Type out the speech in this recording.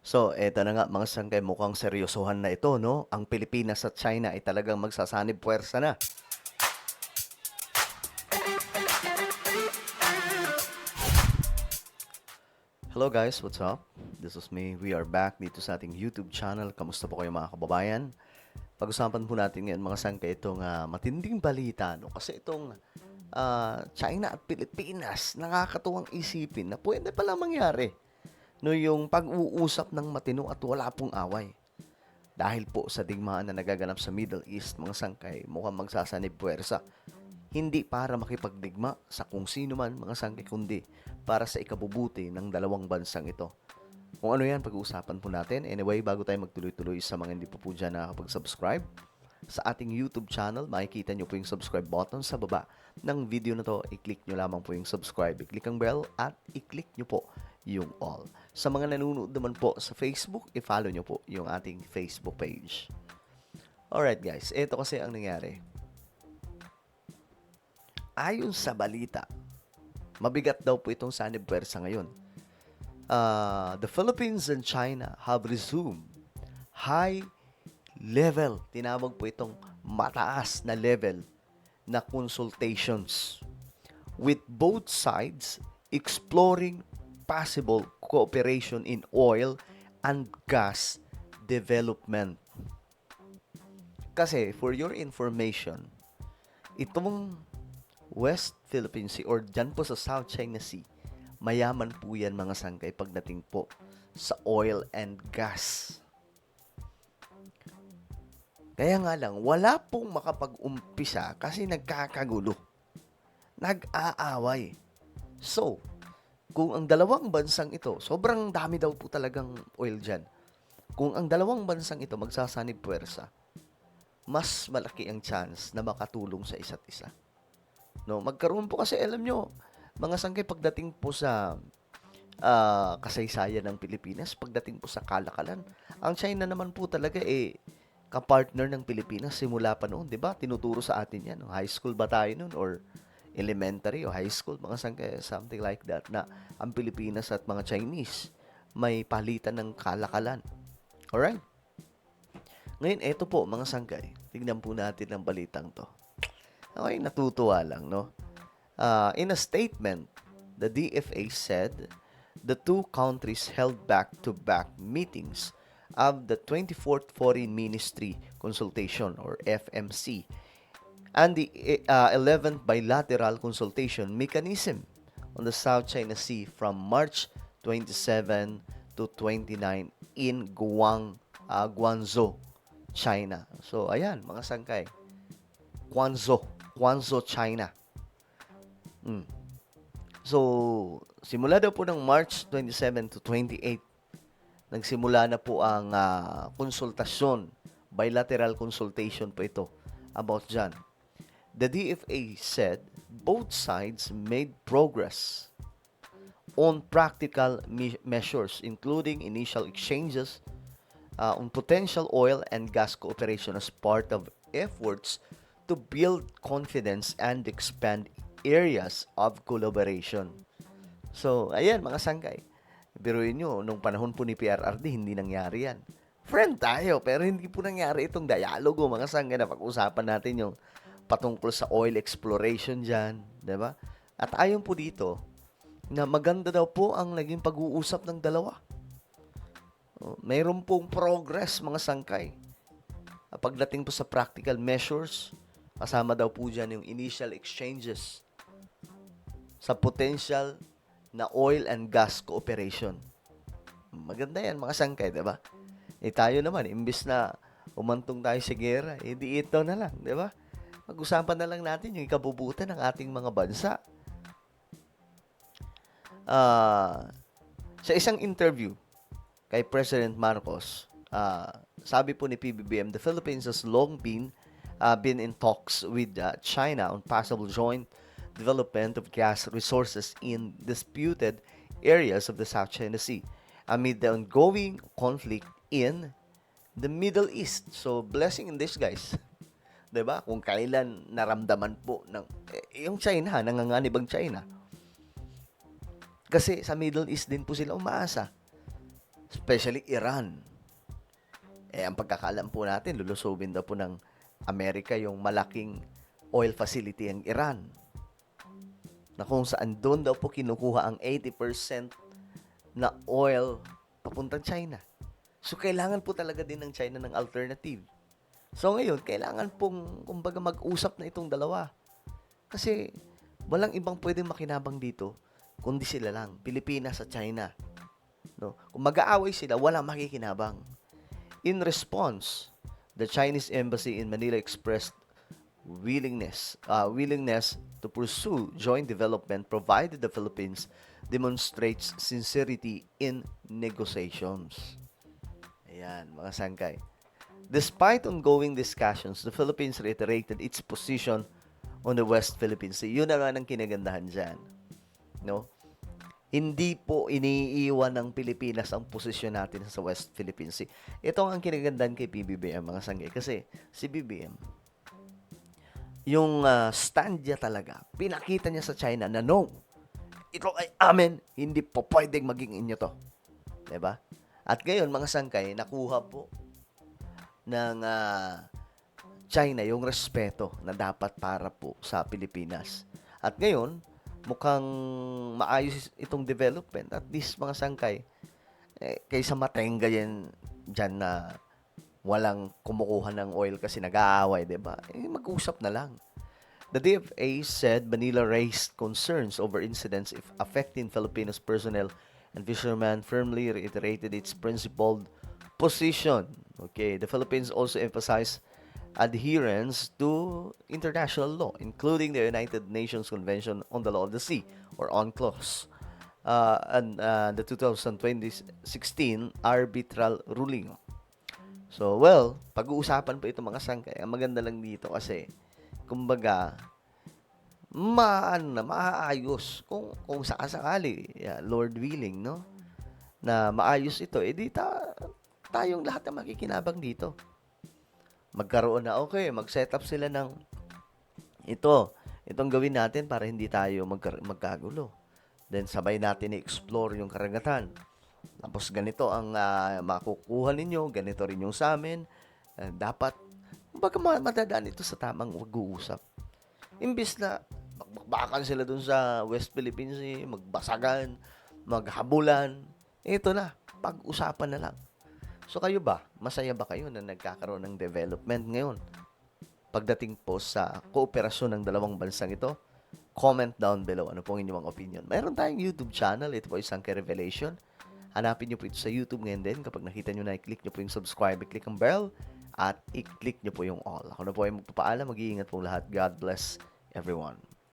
So, eto na nga mga sangkay, mukhang seryosohan na ito, no? Ang Pilipinas at China ay talagang magsasanib puwersa na. Hello guys, what's up? This is me. We are back dito sa ating YouTube channel. Kamusta po kayo mga kababayan? Pag-usapan po natin ngayon mga sangkay itong matinding balita, no? Kasi itong China at Pilipinas, nakakatuwang isipin na pwede pala mangyari. No, yung pag-uusap ng matino at wala pong away. Dahil po sa digmaan na nagaganap sa Middle East, mga sangkay, mukhang magsasanib puwersa. Hindi para makipagdigma sa kung sino man, mga sangkay, kundi para sa ikabubuti ng dalawang bansang ito. Kung ano yan, pag-uusapan po natin. Anyway, bago tayo magtuloy-tuloy sa mga hindi po dyan nakakapag-subscribe, sa ating YouTube channel, makikita nyo po yung subscribe button sa baba ng video na to. I-click nyo lamang po yung subscribe. I-click ang bell at i-click nyo po yung all. Sa mga nanonood naman po sa Facebook, i-follow nyo po yung ating Facebook page. Alright guys, ito kasi ang nangyari. Ayon sa balita, mabigat daw po itong sanib puwersa ngayon. The Philippines and China have resumed high level, tinawag po itong mataas na level na consultations with both sides exploring possible cooperation in oil and gas development. Kasi, for your information, itong West Philippine Sea or dyan po sa South China Sea, mayaman po yan mga sangkay pagdating po sa oil and gas. Kaya nga lang, wala pong makapag-umpisa kasi nagkakagulo. Nag-aaway. So, kung ang dalawang bansang ito, sobrang dami daw po talagang oil dyan. Kung ang dalawang bansang ito magsasanib puwersa, mas malaki ang chance na makatulong sa isa't isa. No, magkaroon po kasi, alam nyo, mga sangkay, pagdating po sa kasaysayan ng Pilipinas, pagdating po sa kalakalan, ang China naman po talaga kapartner ng Pilipinas simula pa noon, 'di ba? Tinuturo sa atin 'yan. High school ba tayo noon or elementary o high school, mga sangkay, something like that, na ang Pilipinas at mga Chinese may palitan ng kalakalan. Alright? Ngayon, eto po, mga sangkay. Tignan po natin ang balitang to. Okay, natutuwa lang, no? In a statement, the DFA said the two countries held back-to-back meetings of the 24th Foreign Ministry Consultation or FMC and the 11th Bilateral Consultation Mechanism on the South China Sea from March 27 to 29 in Guangzhou, China. So, ayan, mga sangkay. Guangzhou, China. So, simula daw po ng March 27 to 28, nagsimula na po ang konsultasyon, bilateral consultation po ito about dyan. The DFA said both sides made progress on practical measures, including initial exchanges on potential oil and gas cooperation as part of efforts to build confidence and expand areas of collaboration. So, ayan mga sangkay. Biruin nyo, nung panahon po ni PRRD, hindi nangyari yan. Friend tayo, pero hindi po nangyari itong dialogo, mga sangkay, na pag-usapan natin yung patungkol sa oil exploration dyan, diba? At ayon po dito, na maganda daw po ang naging pag-uusap ng dalawa. Mayroon pong progress, mga sangkay. Pagdating po sa practical measures, kasama daw po dyan yung initial exchanges sa potential na oil and gas cooperation. Maganda yan, mga sangkay, diba? Tayo naman, imbis na umantong tayo sa gera, di ito na lang, diba? Mag-usapan na lang natin yung ikabubutan ng ating mga bansa. Sa isang interview kay President Marcos, sabi po ni PBBM, the Philippines has long been in talks with China on possible joint development of gas resources in disputed areas of the South China Sea amid the ongoing conflict in the Middle East. So, blessing in disguise. 'Di ba? Kung kailan naramdaman po ng yung China, nanganganib ang China. Kasi sa Middle East din po sila umaasa. especially Iran. Ang pagkakaalam po natin, lulusubin daw po ng Amerika yung malaking oil facility ng Iran, na kung saan doon daw po kinukuha ang 80% na oil papuntang China. So, kailangan po talaga din ng China ng alternative. So, ngayon, kailangan pong, kumbaga, mag-usap na itong dalawa. Kasi, walang ibang pwedeng makinabang dito, kundi sila lang, Pilipinas at China. No? Kung mag-aaway sila, walang makikinabang. In response, the Chinese embassy in Manila expressed willingness to pursue joint development provided the Philippines demonstrates sincerity in negotiations. Ayan, mga sangkay. Despite ongoing discussions, the Philippines reiterated its position on the West Philippine Sea. Yun na nga ang kinagandahan dyan. No? Hindi po iniiwan ng Pilipinas ang posisyon natin sa West Philippine Sea. Ito ang kinagandahan kay PBBM, mga sanggay. Kasi si BBM, yung stand niya talaga, pinakita niya sa China na no, ito ay amin, hindi po pwedeng maging inyo to. Diba? At ngayon, mga sangkay, nakuha po ng China yung respeto na dapat para po sa Pilipinas. At ngayon, mukhang maayos itong development. At least, mga sangkay, kaysa matenga yan dyan na walang kumukuha ng oil kasi nag-aaway, diba? Mag-usap na lang. The DFA said Manila raised concerns over incidents affecting Filipinos personnel, and fishermen firmly reiterated its principled position. Okay, the Philippines also emphasized adherence to international law, including the United Nations Convention on the Law of the Sea, or UNCLOS, and the 2016 arbitral ruling. So, well, pag-uusapan po ito, mga sangkay. Ang maganda lang dito kasi, kumbaga, maayos kung sakasakali, Lord willing, no? Na maayos ito, di tayong lahat na makikinabang dito. Magkaroon na, okay, mag-set up sila ng itong gawin natin para hindi tayo magkagulo. Then, sabay natin i-explore yung karagatan. Tapos, ganito ang makukuha ninyo, ganito rin yung sa amin. Dapat, baga matadaan ito sa tamang mag-uusap. Imbis na, magbakbakan sila dun sa West Philippine Sea, magbasagan, maghabulan, ito na, pag-usapan na lang. So kayo ba, masaya ba kayo na nagkakaroon ng development ngayon? Pagdating po sa kooperasyon ng dalawang bansang ito, comment down below ano pong inyong opinion. Mayroon tayong YouTube channel, ito po isang Revelation. Hanapin nyo po ito sa YouTube ngayon din. Kapag nakita nyo na, i-click nyo po yung subscribe, i-click ang bell, at i-click nyo po yung all. Ako na po ay magpapaalam, mag-iingat pong lahat. God bless everyone.